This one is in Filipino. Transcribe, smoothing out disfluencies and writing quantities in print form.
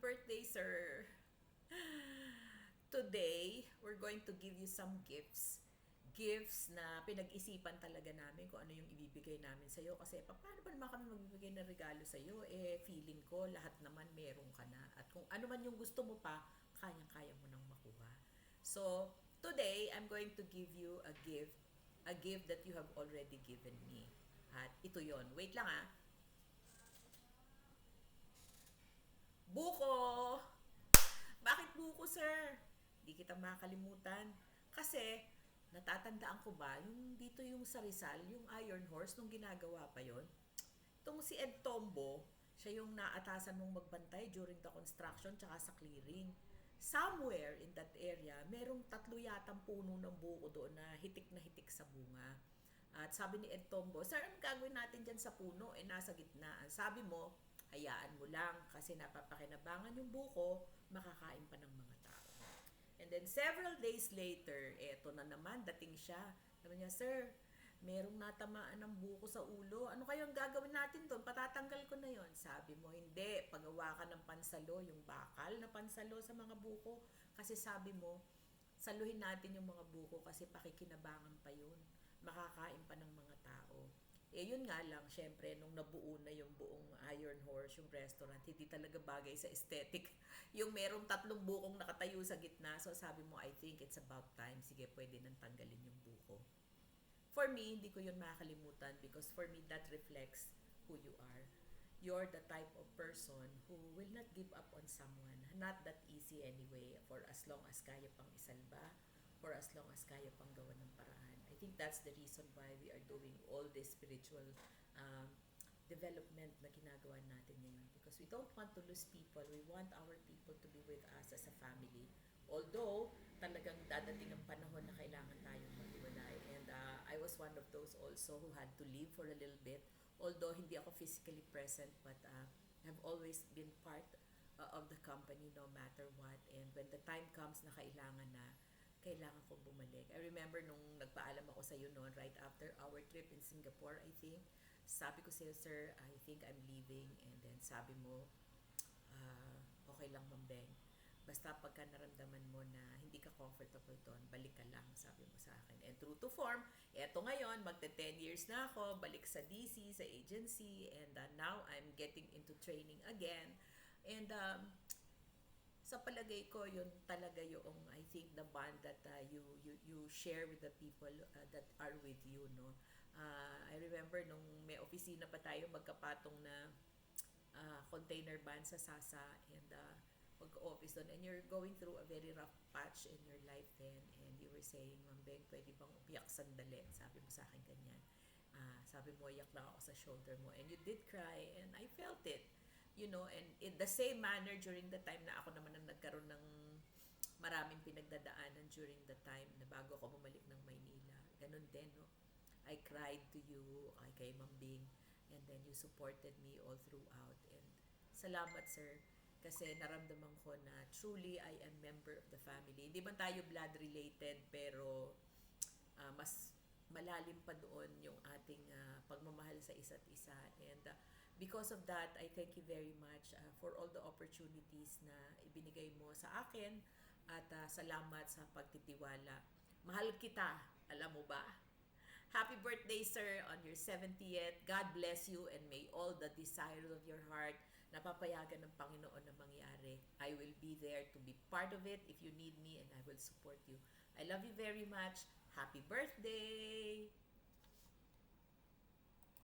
birthday, sir. Today, we're going to give you some gifts. Gifts na pinag-isipan talaga namin kung ano yung ibibigay namin sa'yo. Kasi paano ba naman kami magbibigay ng regalo sa'yo? Feeling ko lahat naman meron ka na. At kung ano man yung gusto mo pa, kayang-kaya mo nang makuha. So, today, I'm going to give you a gift. A gift that you have already given me. At ito yon. Wait lang ah. Buko! Bakit buko, sir? Di kita makakalimutan. Kasi, natatandaan ko ba, yung dito yung sa Rizal, yung Iron Horse, nung ginagawa pa yon. Itong si Ed Tombo, siya yung naatasan mong magbantay during the construction tsaka sa clearing. Somewhere in that area, merong 3 yatang puno ng buko doon na hitik sa bunga. At sabi ni Ed Tombo, sir, anong gagawin natin dyan sa puno? Nasa gitnaan. Sabi mo, hayaan mo lang kasi napapakinabangan yung buko, makakain pa ng mga tao. And then several days later, eto na naman, dating siya. Sabi niya, sir, merong natamaan ng buko sa ulo. Ano kayang gagawin natin doon? Patatanggal ko na yon. Sabi mo, hindi. Pagawa ka ng pansalo, yung bakal na pansalo sa mga buko. Kasi sabi mo, saluhin natin yung mga buko kasi pakikinabangan pa yun. Makakain pa ng mga tao. Yun nga lang, syempre, nung nabuo na yung buong Iron Horse, yung restaurant, hindi talaga bagay sa aesthetic. Yung merong 3 bukong nakatayo sa gitna. So sabi mo, I think it's about time. Sige, pwede nang tanggalin yung buko. For me, hindi ko yun makakalimutan because for me, that reflects who you are. You're the type of person who will not give up on someone. Not that easy anyway, for as long as kaya pang isalba, for as long as kaya pang gawa ng paraan. I think that's the reason why we are doing all this spiritual um, development na ginagawa natin ngayon. Because we don't want to lose people. We want our people to be with us as a family. Although, talagang dadating ang panahon na kailangan tayong maghiwalay. And I was one of those also who had to leave for a little bit. Although, hindi ako physically present, but have always been part of the company no matter what. And when the time comes na kailangan ko bumalik. I remember nung nagpaalam ako sa iyo noon right after our trip in Singapore, I think. Sabi ko sa'yo, sir, I think I'm leaving. And then sabi mo, okay lang, Mambeng. Basta pagka naramdaman mo na hindi ka comfortable doon, balik ka lang, sabi mo sa akin. And true to form, eto ngayon, magte 10 years na ako, balik sa DC, sa agency, and now I'm getting into training again. And sa palagay ko, yun talaga yung, I think, the bond that you share with the people that are with you, no? I remember nung may opisina pa tayo, magkapatong na container van sa Sasa, and mag-office doon, and you're going through a very rough patch in your life then, and you were saying, Mambeng, pwede bang umiyak sandali? Sabi mo sa akin ganyan. Sabi mo, iyak lang ako sa shoulder mo, and you did cry, and I felt it. You know, and in the same manner during the time na ako naman ang nagkaroon ng maraming pinagdadaanan during the time na bago ako bumalik ng Maynila. Ganun din, no? I cried to you, kay Mambing, and then you supported me all throughout. And salamat, sir, kasi naramdaman ko na truly I am member of the family. Hindi man tayo blood related, pero mas malalim pa doon yung ating pagmamahal sa isa't isa. And because of that, I thank you very much for all the opportunities na ibinigay mo sa akin, at salamat sa pagtitiwala. Mahal kita, alam mo ba? Happy birthday, sir, on your 70th. God bless you and may all the desires of your heart na papayagan ng Panginoon na mangyari. I will be there to be part of it if you need me, and I will support you. I love you very much. Happy birthday!